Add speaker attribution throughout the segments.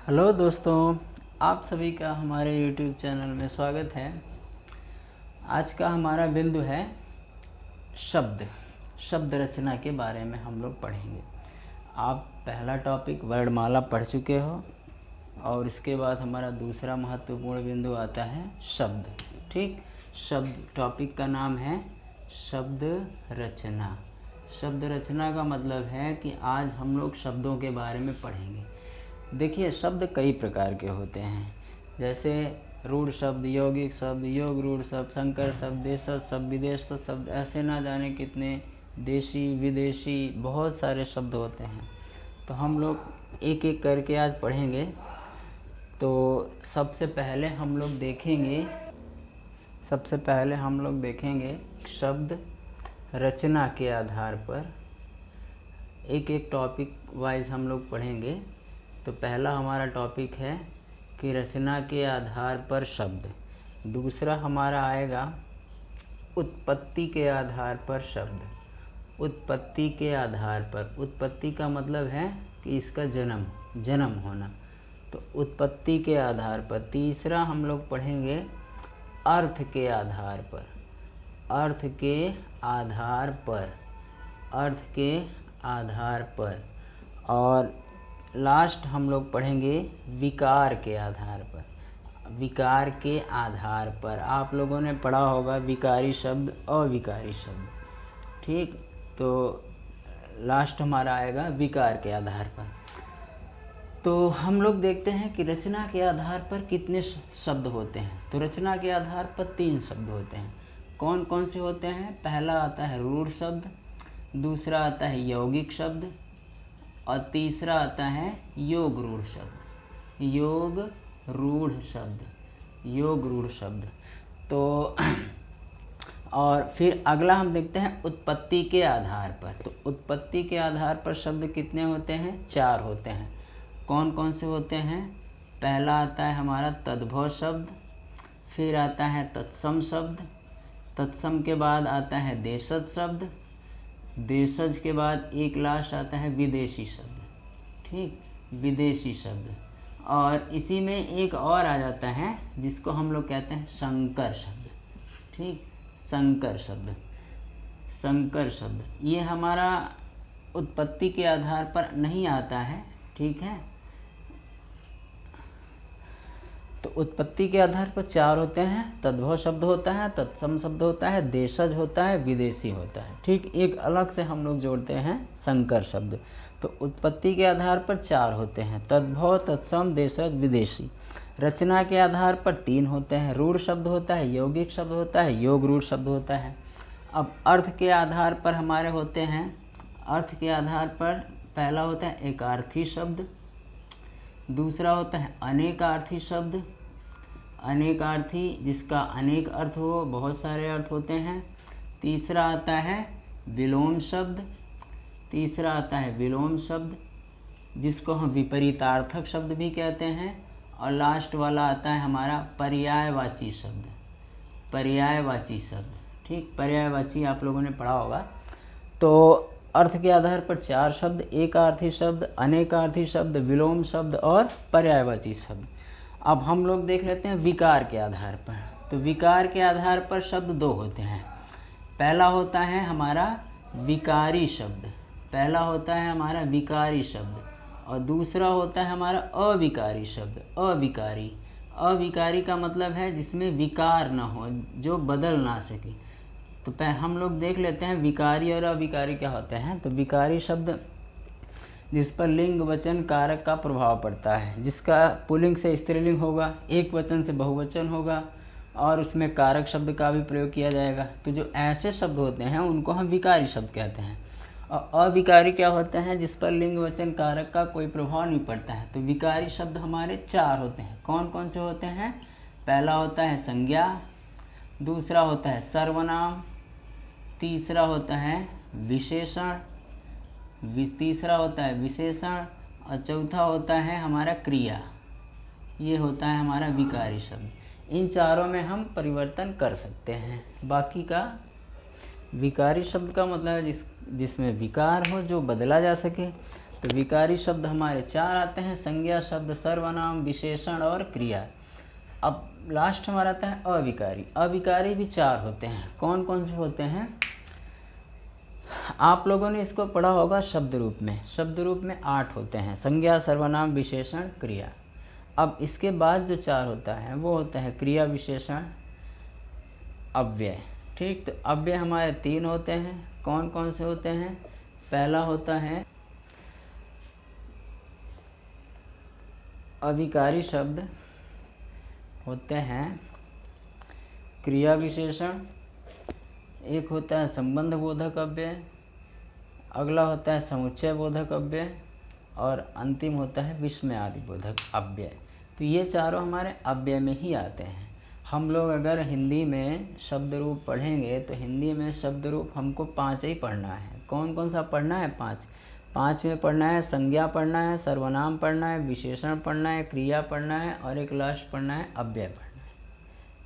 Speaker 1: Hello दोस्तों, आप सभी का हमारे YouTube चैनल में स्वागत है। आज का हमारा बिंदु है शब्द रचना के बारे में हम लोग पढ़ेंगे। आप पहला टॉपिक वर्णमाला पढ़ चुके हो और इसके बाद हमारा दूसरा महत्वपूर्ण बिंदु आता है शब्द। ठीक, शब्द टॉपिक का नाम है शब्द रचना। शब्द रचना का मतलब है कि आज हम लोग शब्दों के बारे में पढ़ेंगे। देखिए, शब्द कई प्रकार के होते हैं, जैसे रूढ़ शब्द, यौगिक शब्द, योग रूढ़ शब्द, संकर शब्द, देशज शब्द, विदेश शब्द, ऐसे ना जाने कितने देशी विदेशी बहुत सारे शब्द होते हैं। तो हम लोग एक एक करके आज पढ़ेंगे। तो सबसे पहले हम लोग देखेंगे शब्द रचना के आधार पर। एक एक टॉपिक वाइज हम लोग पढ़ेंगे। तो पहला हमारा टॉपिक है कि रचना के आधार पर शब्द। दूसरा हमारा आएगा उत्पत्ति के आधार पर शब्द। उत्पत्ति के आधार पर, उत्पत्ति का मतलब है कि इसका जन्म होना। तो उत्पत्ति के आधार पर। तीसरा हम लोग पढ़ेंगे अर्थ के आधार पर। अर्थ के आधार पर, अर्थ के आधार पर। और लास्ट हम लोग पढ़ेंगे विकार के आधार पर। विकार के आधार पर आप लोगों ने पढ़ा होगा विकारी शब्द, अविकारी शब्द। ठीक, तो लास्ट हमारा आएगा विकार के आधार पर। तो हम लोग देखते हैं कि रचना के आधार पर कितने शब्द होते हैं। तो रचना के आधार पर 3 शब्द होते हैं। कौन कौन से होते हैं? पहला आता है रूढ़ शब्द, दूसरा आता है यौगिक शब्द और तीसरा आता है योग रूढ़ शब्द। योग रूढ़ शब्द। तो और फिर अगला हम देखते हैं उत्पत्ति के आधार पर। तो उत्पत्ति के आधार पर शब्द कितने होते हैं? 4 होते हैं। कौन कौन से होते हैं? पहला आता है हमारा तद्भव शब्द, फिर आता है तत्सम शब्द, तत्सम के बाद आता है देशज शब्द, देशज के बाद एक लास्ट आता है विदेशी शब्द। ठीक, विदेशी शब्द। और इसी में एक और आ जाता है जिसको हम लोग कहते हैं संकर शब्द। ठीक, संकर शब्द ये हमारा उत्पत्ति के आधार पर नहीं आता है। ठीक है, तो उत्पत्ति के आधार पर 4 होते हैं। तद्भव शब्द होता है, तत्सम शब्द होता है, देशज होता है, विदेशी होता है। ठीक, एक अलग से हम लोग जोड़ते हैं संकर शब्द। तो उत्पत्ति के आधार पर 4 होते हैं, तद्भव, तत्सम, देशज, विदेशी। रचना के आधार पर 3 होते हैं, रूढ़ शब्द होता है, यौगिक शब्द होता है, योग रूढ़ शब्द होता है। अब अर्थ के आधार पर हमारे होते हैं, अर्थ के आधार पर पहला होता है एकार्थी शब्द, दूसरा होता है अनेकार्थी शब्द। अनेकार्थी जिसका अनेक अर्थ हो, बहुत सारे अर्थ होते हैं। तीसरा आता है विलोम शब्द, जिसको हम विपरीतार्थक शब्द भी कहते हैं। और लास्ट वाला आता है हमारा पर्यायवाची शब्द। ठीक, पर्यायवाची आप लोगों ने पढ़ा होगा। तो अर्थ के आधार पर 4 शब्द, एकार्थी शब्द, अनेकार्थी शब्द, विलोम शब्द और पर्यायवाची शब्द। अब हम लोग देख लेते हैं विकार के आधार पर। तो विकार के आधार पर शब्द 2 होते हैं। पहला होता है हमारा विकारी शब्द और दूसरा होता है हमारा अविकारी शब्द। अविकारी का मतलब है जिसमें विकार ना हो, जो बदल ना सके। तो हम लोग देख लेते हैं विकारी और अविकारी क्या होते हैं। तो विकारी शब्द जिस पर लिंग वचन कारक का प्रभाव पड़ता है, जिसका पुल्लिंग से स्त्रीलिंग होगा, एक वचन से बहुवचन होगा और उसमें कारक शब्द का भी प्रयोग किया जाएगा। तो जो ऐसे शब्द होते हैं उनको हम विकारी शब्द कहते हैं। और अविकारी क्या होते हैं? जिस पर लिंग वचन कारक का कोई प्रभाव नहीं पड़ता है। तो विकारी शब्द हमारे 4 होते हैं। कौन कौन से होते हैं? पहला होता है संज्ञा, दूसरा होता है सर्वनाम, तीसरा होता है विशेषण, तीसरा होता है विशेषण और चौथा होता है हमारा क्रिया। ये होता है हमारा विकारी शब्द। इन चारों में हम परिवर्तन कर सकते हैं। बाकी का विकारी शब्द का मतलब है जिसमें विकार हो, जो बदला जा सके। तो विकारी शब्द हमारे 4 आते हैं, संज्ञा शब्द, सर्वनाम, विशेषण और क्रिया। अब लास्ट हमारा आता है अविकारी। अविकारी भी 4 होते हैं। कौन कौन से होते हैं? आप लोगों ने इसको पढ़ा होगा शब्द रूप में। शब्द रूप में 8 होते हैं, संज्ञा, सर्वनाम, विशेषण, क्रिया। अब इसके बाद जो 4 होता है वो होता है क्रिया, विशेषण, अव्यय। ठीक, तो अव्यय हमारे 3 होते हैं। कौन कौन से होते हैं? पहला होता है अविकारी शब्द होते हैं क्रिया विशेषण, एक होता है संबंध बोधक अव्यय, अगला होता है समुच्चय बोधक अव्यय और अंतिम होता है विस्मय आदि बोधक अव्यय। तो ये चारों हमारे अव्यय में ही आते हैं। हम लोग अगर हिंदी में शब्द रूप पढ़ेंगे तो हिंदी में शब्द रूप हमको 5 ही पढ़ना है। कौन कौन सा पढ़ना है? 5 में पढ़ना है संज्ञा पढ़ना है, सर्वनाम पढ़ना है, विशेषण पढ़ना है, क्रिया पढ़ना है और एक लास्ट पढ़ना है अव्यय पढ़ना है।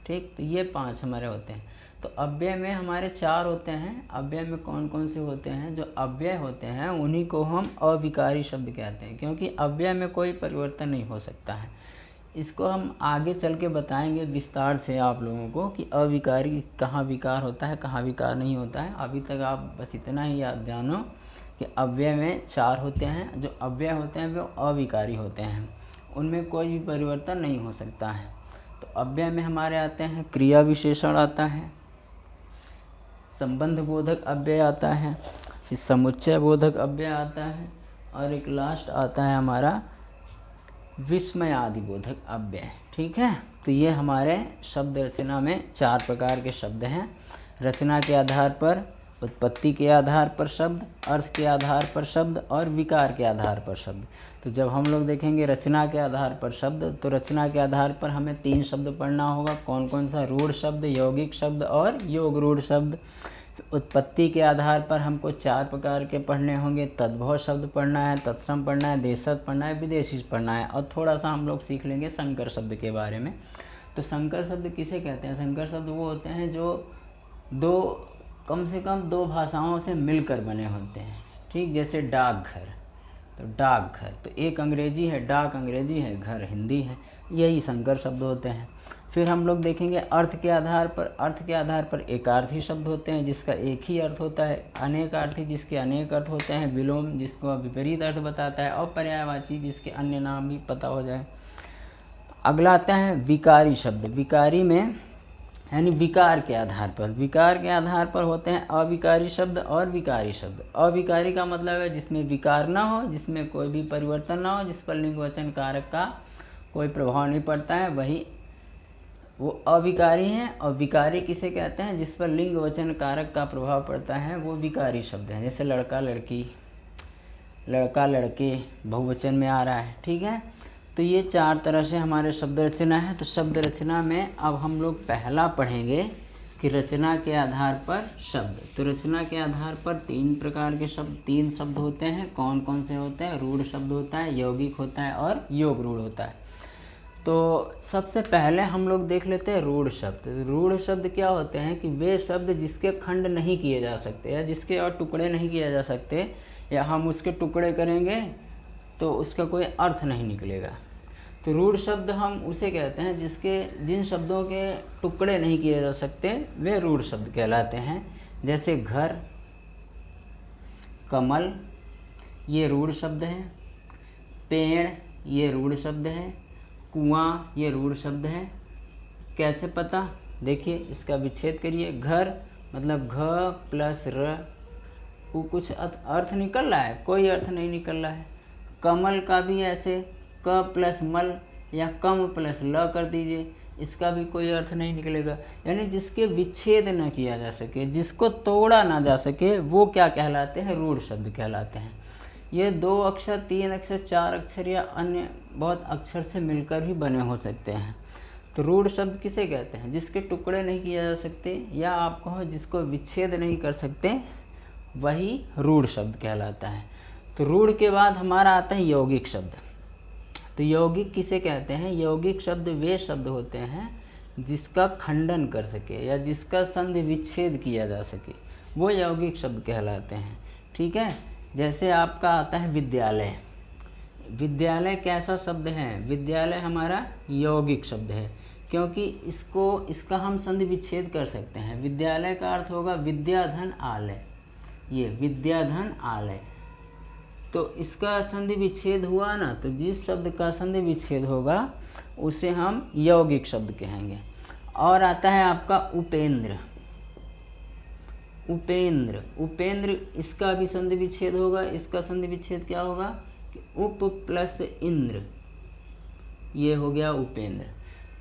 Speaker 1: ठीक, तो ये 5 हमारे होते हैं। तो अव्यय में हमारे 4 होते हैं। अव्यय में कौन कौन से होते हैं? जो अव्यय होते हैं उन्हीं को हम अविकारी शब्द कहते हैं, क्योंकि अव्यय में कोई परिवर्तन नहीं हो सकता है। इसको हम आगे चल के बताएंगे विस्तार से आप लोगों को कि अविकारी कहाँ विकार होता है, कहाँ विकार नहीं होता है। अभी तक आप बस इतना ही याद जानो कि अव्यय में 4 होते हैं। जो अव्यय होते हैं वो अविकारी होते हैं, उनमें कोई भी परिवर्तन नहीं हो सकता है। तो अव्यय में हमारे आते हैं क्रिया विशेषण आता है, संबंध बोधक अव्यय आता है, फिर समुच्चय बोधक अव्यय आता है और एक लास्ट आता है हमारा विस्मय आदि बोधक अव्यय। ठीक है, तो ये हमारे शब्द रचना में 4 प्रकार के शब्द हैं। रचना के आधार पर, उत्पत्ति के आधार पर शब्द, अर्थ के आधार पर शब्द और विकार के आधार पर शब्द। तो जब हम लोग देखेंगे रचना के आधार पर शब्द, तो रचना के आधार पर हमें 3 शब्द पढ़ना होगा। कौन कौन सा? रूढ़ शब्द, यौगिक शब्द और योग रूढ़ शब्द। उत्पत्ति के आधार पर हमको 4 प्रकार के पढ़ने होंगे। तद्भव शब्द पढ़ना है, तत्सम पढ़ना है, देशज पढ़ना है, विदेशी पढ़ना है और थोड़ा सा हम लोग सीख लेंगे संकर शब्द के बारे में। तो संकर शब्द किसे कहते हैं? संकर शब्द वो होते हैं जो कम से कम 2 भाषाओं से मिलकर बने होते हैं। ठीक, जैसे डाकघर, तो डाकघर तो एक अंग्रेजी है, डाक अंग्रेजी है, घर हिंदी है, यही संकर शब्द होते हैं। फिर हम लोग देखेंगे अर्थ के आधार पर एकार्थी शब्द होते हैं जिसका एक ही अर्थ होता है, अनेकार्थी जिसके अनेक अर्थ होते हैं, विलोम जिसको विपरीत अर्थ बताता है और पर्यायवाची जिसके अन्य नाम भी पता हो जाए। अगला आता है विकारी शब्द। विकारी में यानी विकार के आधार पर होते हैं अविकारी शब्द और विकारी शब्द। अविकारी का मतलब है जिसमें विकार ना हो, जिसमें कोई भी परिवर्तन ना हो, जिस पर लिंग वचन कारक का कोई प्रभाव नहीं पड़ता है, वही वो अविकारी हैं। और विकारी किसे कहते हैं? जिस पर लिंग वचन कारक का प्रभाव पड़ता है वो विकारी शब्द हैं। जैसे लड़का लड़की, लड़का लड़के बहुवचन में आ रहा है। ठीक है, तो ये 4 तरह से हमारे शब्द रचना है। तो शब्द रचना में अब हम लोग पहला पढ़ेंगे कि रचना के आधार पर शब्द। तो रचना के आधार पर 3 प्रकार के शब्द, 3 शब्द होते हैं। कौन कौन से होते हैं? रूढ़ शब्द होता है, यौगिक होता है और योग रूढ़ होता है। तो सबसे पहले हम लोग देख लेते हैं रूढ़ शब्द। रूढ़ शब्द क्या होते हैं कि वे शब्द जिसके खंड नहीं किए जा सकते या जिसके और टुकड़े नहीं किए जा सकते, या हम उसके टुकड़े करेंगे तो उसका कोई अर्थ नहीं निकलेगा। तो रूढ़ शब्द हम उसे कहते हैं जिन शब्दों के टुकड़े नहीं किए जा सकते वे रूढ़ शब्द कहलाते हैं। जैसे घर, कमल ये रूढ़ शब्द हैं, पेड़ ये रूढ़ शब्द है, कुआं ये रूढ़ शब्द है। कैसे पता? देखिए इसका विच्छेद करिए। घर मतलब घ प्लस र, वो कुछ अर्थ निकल रहा है? कोई अर्थ नहीं निकल रहा है। कमल का भी ऐसे क प्लस मल या कम प्लस ल कर दीजिए, इसका भी कोई अर्थ नहीं निकलेगा। यानी जिसके विच्छेद न किया जा सके, जिसको तोड़ा ना जा सके, वो क्या कहलाते हैं? रूढ़ शब्द कहलाते हैं। ये 2 अक्षर, 3 अक्षर, 4 अक्षर या अन्य बहुत अक्षर से मिलकर भी बने हो सकते हैं। तो रूढ़ शब्द किसे कहते हैं? जिसके टुकड़े नहीं किए जा सकते या आप कहो जिसको विच्छेद नहीं कर सकते, वही रूढ़ शब्द कहलाता है। तो रूढ़ के बाद हमारा आता है यौगिक शब्द। तो यौगिक किसे कहते हैं? यौगिक शब्द वे शब्द होते हैं जिसका खंडन कर सके या जिसका संधि विच्छेद किया जा सके, वो यौगिक शब्द कहलाते हैं। ठीक है, जैसे आपका आता है विद्यालय। विद्यालय कैसा शब्द है? विद्यालय हमारा यौगिक शब्द है, क्योंकि इसका हम संधि विच्छेद कर सकते हैं। विद्यालय का अर्थ होगा विद्याधन आलय, ये विद्याधन आलय। तो इसका संधि विच्छेद हुआ ना, तो जिस शब्द का संधि विच्छेद होगा उसे हम यौगिक शब्द कहेंगे। और आता है आपका उपेंद्र। उपेंद्र, उपेंद्र इसका भी संधि विच्छेद होगा। इसका संधि विच्छेद क्या होगा कि उप प्लस इंद्र, ये हो गया उपेंद्र।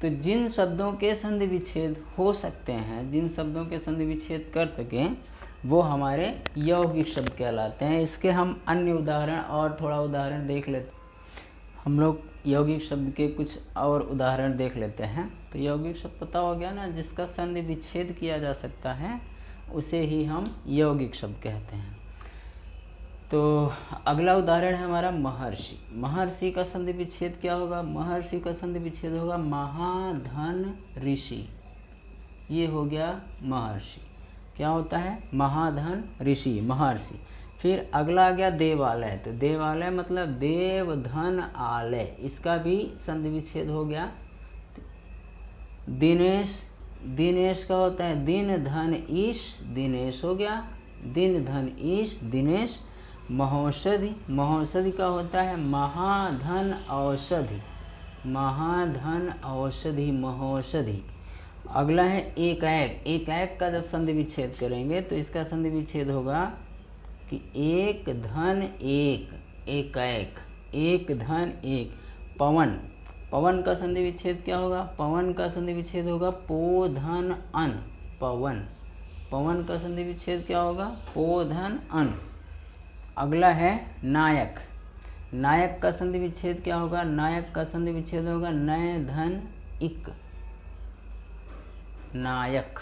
Speaker 1: तो जिन शब्दों के संधि विच्छेद हो सकते हैं, जिन शब्दों के संधि विच्छेद कर सकें, वो हमारे यौगिक शब्द कहलाते हैं। इसके हम अन्य उदाहरण और थोड़ा उदाहरण देख लेते। हम लोग यौगिक शब्द के कुछ और उदाहरण देख लेते हैं। तो यौगिक शब्द पता हो गया ना, जिसका संधि विच्छेद किया जा सकता है उसे ही हम यौगिक शब्द कहते हैं। तो अगला उदाहरण है हमारा महर्षि। महर्षि का संधि विच्छेद क्या होगा? महर्षि का संधि विच्छेद होगा महाधन ऋषि, ये हो गया महर्षि। क्या होता है? महाधन ऋषि, महर्षि। फिर अगला आ गया देवालय। तो देवालय मतलब देव धन आलय, इसका भी संधि विच्छेद हो गया। दिनेश, दिनेश का होता है दिन धन ईश, दिनेश हो गया, दिन धन ईश दिनेश। महौषधि, महौषधि का होता है महाधन औषधि, महाधन औषधि महौषधि। अगला है एकैक। एकैक का जब संधि विच्छेद करेंगे तो इसका संधि विच्छेद होगा कि एक धन एक, एकैक, एक धन एक। पवन, पवन का संधि विच्छेद क्या होगा? पवन का संधि विच्छेद होगा पो धन अन, पवन। पवन का संधि विच्छेद क्या होगा? पो धन अन। अगला है नायक। नायक का संधि विच्छेद क्या होगा? नायक का संधि विच्छेद होगा नय धन इक, नायक।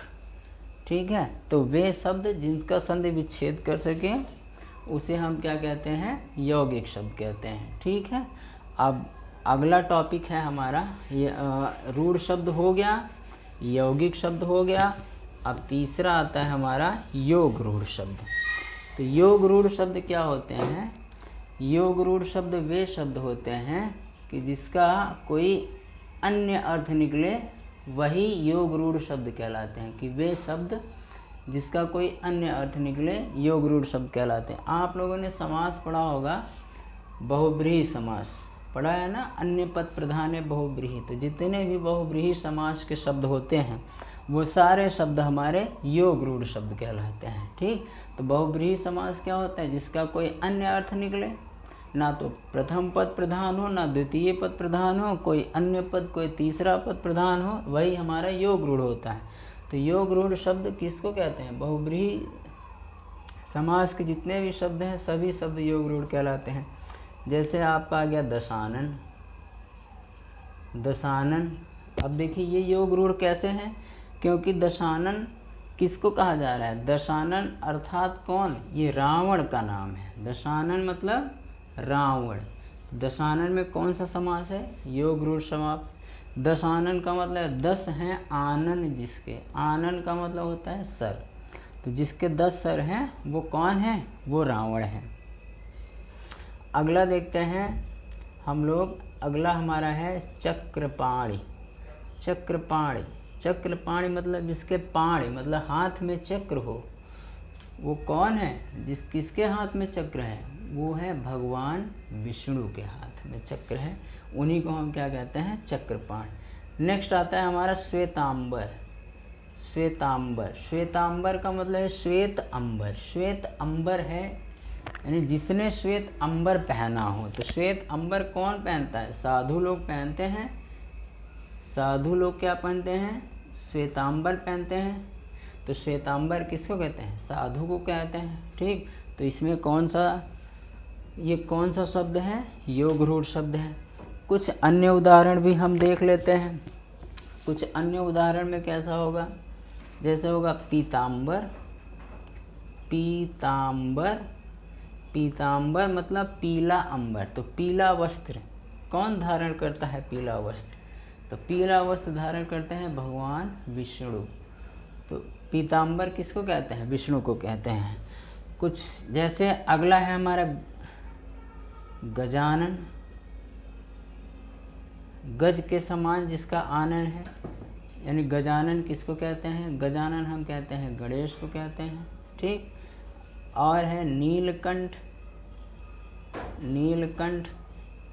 Speaker 1: ठीक है, तो वे शब्द जिनका संधि विच्छेद कर सके उसे हम क्या कहते हैं? यौगिक शब्द कहते हैं। ठीक है, अब अगला टॉपिक है हमारा ये रूढ़ शब्द हो गया, यौगिक शब्द हो गया। अब तीसरा आता है हमारा योग रूढ़ शब्द। तो योग रूढ़ शब्द क्या होते हैं? योग रूढ़ शब्द वे शब्द होते हैं कि जिसका कोई अन्य अर्थ निकले, वही योग रूढ़ शब्द कहलाते हैं। कि वे शब्द जिसका कोई अन्य अर्थ निकले, योग रूढ़ शब्द कहलाते हैं। आप लोगों ने समास पढ़ा होगा, बहुब्रीहि समास पढ़ा है ना, अन्य पद प्रधान है बहुब्रीहि। तो जितने भी बहुब्रीहि समास के शब्द होते हैं वो सारे शब्द हमारे योग रूढ़ शब्द कहलाते हैं। ठीक, तो बहुब्रीहि समास क्या होता है? जिसका कोई अन्य अर्थ निकले, ना तो प्रथम पद प्रधान हो, ना द्वितीय पद प्रधान हो, कोई अन्य पद, कोई तीसरा पद प्रधान हो, वही हमारा योग रूढ़ होता है। तो योग रूढ़ शब्द किसको कहते हैं? बहुब्रीहि समास के जितने भी शब्द हैं सभी शब्द योग रूढ़ कहलाते हैं। जैसे आपका आ गया दशानन। दशानन, अब देखिए ये योग रूढ़ कैसे हैं? क्योंकि दशानन किसको कहा जा रहा है? दशानन अर्थात कौन? ये रावण का नाम है। दशानन मतलब रावण। दशानन में कौन सा समास है? योग रूढ़ समास। दशानन का मतलब 10 हैं आनन जिसके, आनन का मतलब होता है सर। तो जिसके 10 सर हैं वो कौन है? वो रावण है। अगला देखते हैं हम लोग, अगला हमारा है चक्रपाणि। चक्रपाणि, चक्रपाणि मतलब जिसके पाणि मतलब हाथ में चक्र हो, वो कौन है? किसके हाथ में चक्र है? वो है भगवान विष्णु के हाथ में चक्र है, उन्हीं को हम क्या कहते हैं? चक्रपाण। नेक्स्ट आता है हमारा श्वेतांबर। श्वेतांबर, श्वेतांबर का मतलब है श्वेत अंबर। श्वेत अंबर है यानी जिसने श्वेत अंबर पहना हो। तो श्वेत अंबर कौन पहनता है? साधु लोग पहनते हैं। साधु लोग क्या पहनते हैं? श्वेतांबर पहनते हैं। तो श्वेतांबर किसको कहते हैं? साधु को कहते हैं। ठीक, तो इसमें कौन सा, ये कौन सा शब्द है? योग रूढ़ शब्द है। कुछ अन्य उदाहरण भी हम देख लेते हैं। कुछ अन्य उदाहरण में कैसा होगा? जैसे होगा पीतांबर। पीतांबर, पीतांबर मतलब पीला अंबर। तो पीला वस्त्र कौन धारण करता है? पीला वस्त्र। तो पीला वस्त्र धारण करते हैं भगवान विष्णु। तो पीतांबर किसको कहते हैं? विष्णु को कहते हैं। कुछ जैसे अगला है हमारा गजानन, गज के समान जिसका आनन है, यानी गजानन किसको कहते हैं? गजानन हम कहते हैं गणेश को कहते हैं, ठीक। और है नीलकंठ, नीलकंठ,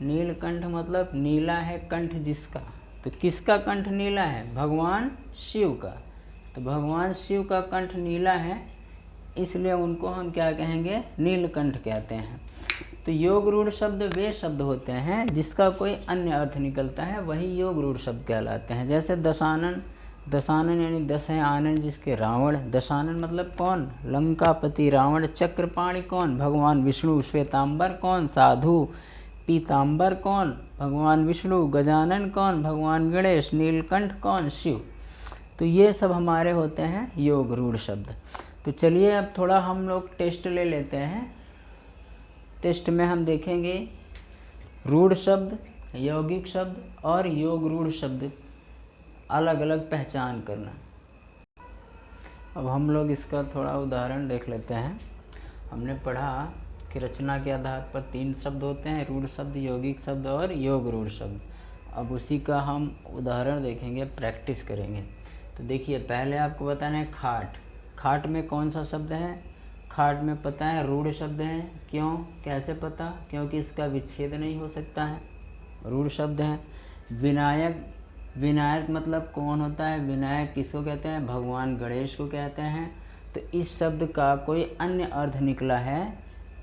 Speaker 1: नीलकंठ मतलब नीला है कंठ जिसका, तो किसका कंठ नीला है? भगवान शिव का। तो भगवान शिव का कंठ नीला है, इसलिए उनको हम क्या कहेंगे? नीलकंठ कहते हैं। तो योग रूढ़ शब्द वे शब्द होते हैं जिसका कोई अन्य अर्थ निकलता है, वही योग रूढ़ शब्द कहलाते हैं। जैसे दशानन, दशानन यानी 10 है आनन जिसके रावण, दशानन मतलब कौन? लंकापति रावण। चक्रपाणि कौन? भगवान विष्णु। श्वेतांबर कौन? साधु। पीतांबर कौन? भगवान विष्णु। गजानन कौन? भगवान गणेश। नीलकंठ कौन? शिव। तो ये सब हमारे होते हैं योग रूढ़ शब्द। तो चलिए अब थोड़ा हम लोग टेस्ट ले लेते हैं। टेस्ट में हम देखेंगे रूढ़ शब्द, यौगिक शब्द और योग रूढ़ शब्द अलग अलग पहचान करना। अब हम लोग इसका थोड़ा उदाहरण देख लेते हैं। हमने पढ़ा कि रचना के आधार पर 3 शब्द होते हैं, रूढ़ शब्द, यौगिक शब्द और योग रूढ़ शब्द। अब उसी का हम उदाहरण देखेंगे, प्रैक्टिस करेंगे। तो देखिए, पहले आपको बताना है खाट। खाट में कौन सा शब्द है? खाट में पता है रूढ़ शब्द है। क्यों? कैसे पता? क्योंकि इसका विच्छेद नहीं हो सकता है, रूढ़ शब्द है। विनायक, विनायक मतलब कौन होता है? विनायक किसको कहते हैं? भगवान गणेश को कहते हैं। तो इस शब्द का कोई अन्य अर्थ निकला है,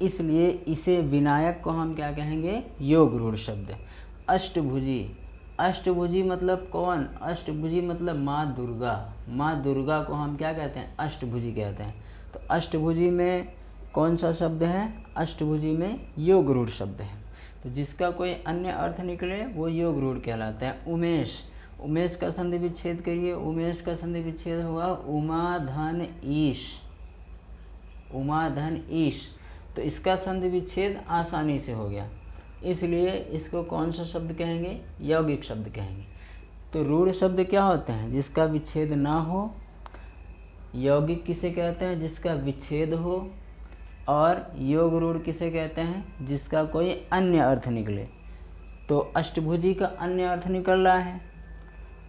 Speaker 1: इसलिए इसे विनायक को हम क्या कहेंगे? योग रूढ़ शब्द। अष्टभुजी, अष्टभुजी मतलब कौन? अष्टभुजी मतलब माँ दुर्गा। माँ दुर्गा को हम क्या कहते हैं? अष्टभुजी कहते हैं। तो अष्टभुजी में कौन सा शब्द है? अष्टभुजी में योग रूढ़ शब्द है। तो जिसका कोई अन्य अर्थ निकले वो योग रूढ़ कहलाता है। उमेश, उमेश का संधि विच्छेद करिए। उमेश का संधि विच्छेद हुआ उमा धन ईश, उमा धन ईश। तो इसका संधि विच्छेद आसानी से हो गया, इसलिए इसको कौन सा शब्द कहेंगे? यौगिक शब्द कहेंगे। तो रूढ़ शब्द क्या होते हैं? जिसका विच्छेद ना हो। यौगिक किसे कहते हैं? जिसका विच्छेद हो। और योग रूढ़ किसे कहते हैं? जिसका कोई अन्य अर्थ निकले। तो अष्टभुजी का अन्य अर्थ निकल रहा है,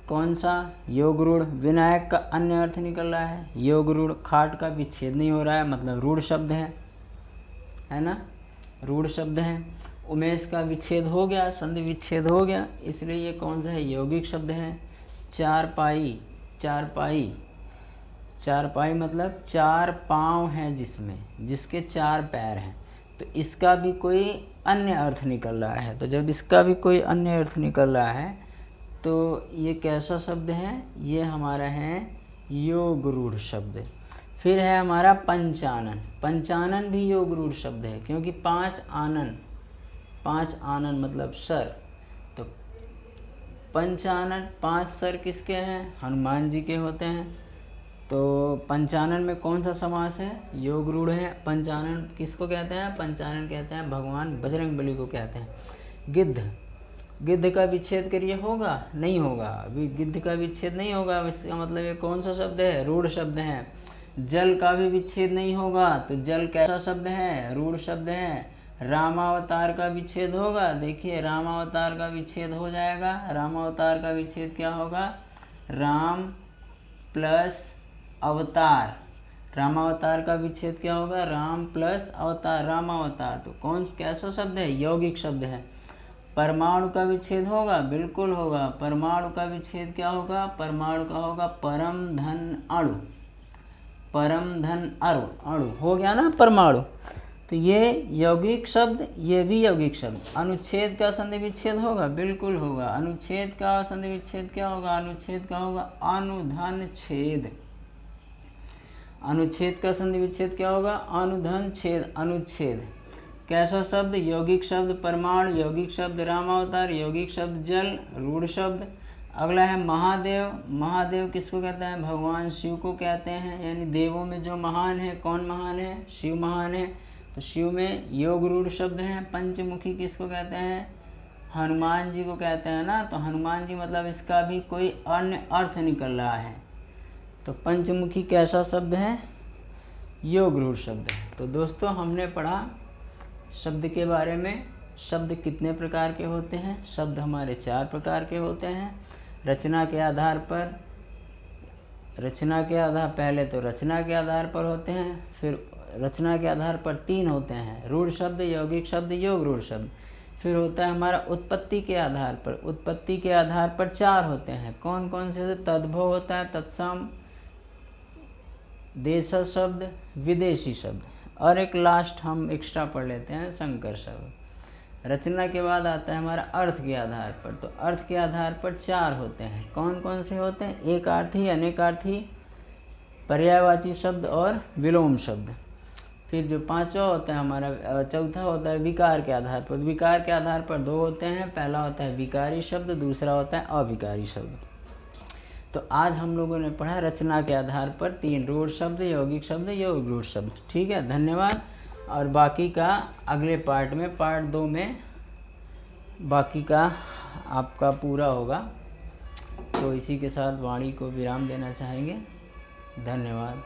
Speaker 1: कौन सा? योग रूढ़। विनायक का अन्य अर्थ निकल रहा है, योग रूढ़। खाट का विच्छेद नहीं हो रहा है, मतलब रूढ़ शब्द है ना, रूढ़ शब्द है। उमेश का विच्छेद हो गया, संधि विच्छेद हो गया, इसलिए ये कौन सा है? यौगिक शब्द है। चारपाई, चारपाई, चारपाई मतलब 4 पाँव हैं जिसमें, जिसके 4 पैर हैं। तो इसका भी कोई अन्य अर्थ निकल रहा है। तो जब इसका भी कोई अन्य अर्थ निकल रहा है तो ये कैसा शब्द है? ये हमारा है योग रूढ़ शब्द। फिर है हमारा पंचानन। पंचानन भी योग रूढ़ शब्द है, क्योंकि 5 आनन, 5 आनन मतलब सर। तो पंचानन, 5 सर किसके हैं? हनुमान जी के होते हैं। तो पंचानन में कौन सा समास है? योग रूढ़ है। पंचानन किसको कहते हैं? पंचानन कहते हैं भगवान बजरंगबली को कहते हैं। गिद्ध, गिद्ध का विच्छेद करिए, होगा? नहीं होगा, अभी गिद्ध का विच्छेद नहीं होगा। इसका मतलब ये कौन सा शब्द है? रूढ़ शब्द है। जल का भी विच्छेद नहीं होगा, तो जल कैसा शब्द है? रूढ़ शब्द है। रामावतार का विच्छेद होगा? देखिए, रामावतार का विच्छेद हो जाएगा। रामावतार का विच्छेद क्या होगा? राम प्लस अवतार। रामावतार का विच्छेद क्या होगा? राम प्लस अवतार, रामावतार। तो कौन, कैसा शब्द है? यौगिक शब्द है। परमाणु का विच्छेद होगा? बिल्कुल होगा। परमाणु का विच्छेद क्या होगा? परमाणु का होगा परम धन अणु, परम धन अणु, अणु हो गया ना परमाणु। तो ये यौगिक शब्द, ये भी यौगिक शब्द। अनुच्छेद का संधि विच्छेद होगा? बिल्कुल होगा। अनुच्छेद का संधि विच्छेद क्या होगा? अनुच्छेद का होगा अनुधन छेद। अनुच्छेद का संधि विच्छेद क्या होगा? अनुधन छेद, अनुच्छेद। कैसा शब्द? यौगिक शब्द परमाणु, यौगिक शब्द रामावतार, यौगिक शब्द जल, रूढ़ शब्द। अगला है महादेव। महादेव किसको कहते हैं? भगवान शिव को कहते हैं, यानी देवों में जो महान है, कौन महान है? शिव महान है। तो शिव में योग रूढ़ शब्द है। पंचमुखी किसको कहते हैं? हनुमान जी को कहते हैं ना। तो हनुमान जी मतलब इसका भी कोई अन्य अर्थ निकल रहा है। तो पंचमुखी कैसा शब्द है? योग रूढ़ शब्द। तो दोस्तों हमने पढ़ा शब्द के बारे में। शब्द कितने प्रकार के होते हैं? शब्द हमारे 4 प्रकार के होते हैं। रचना के आधार पर, पहले तो रचना के आधार पर होते हैं, फिर रचना के आधार पर 3 होते हैं, रूढ़ शब्द, यौगिक शब्द, योग रूढ़ शब्द। फिर होता है हमारा उत्पत्ति के आधार पर। उत्पत्ति के आधार पर 4 होते हैं। कौन कौन से? तद्भव होता है, तत्सम, देश शब्द, विदेशी शब्द, और एक लास्ट हम एक्स्ट्रा पढ़ लेते हैं, संकर शब्द। रचना के बाद आता है हमारा अर्थ के आधार पर। तो अर्थ के आधार पर 4 होते हैं। कौन कौन से होते हैं? एकार्थी, अनेकार्थी, पर्यायवाची शब्द और विलोम शब्द। फिर जो 5वां होता है हमारा, चौथा होता है विकार के आधार पर। विकार के आधार पर 2 होते हैं। पहला होता है विकारी शब्द, दूसरा होता है अविकारी शब्द। तो आज हम लोगों ने पढ़ा रचना के आधार पर 3 रूढ़ शब्द, यौगिक शब्द, योग रूढ़ शब्द। ठीक है, धन्यवाद। और बाकी का अगले पार्ट में, पार्ट 2 में बाकी का आपका पूरा होगा। तो इसी के साथ वाणी को विराम देना चाहेंगे। धन्यवाद।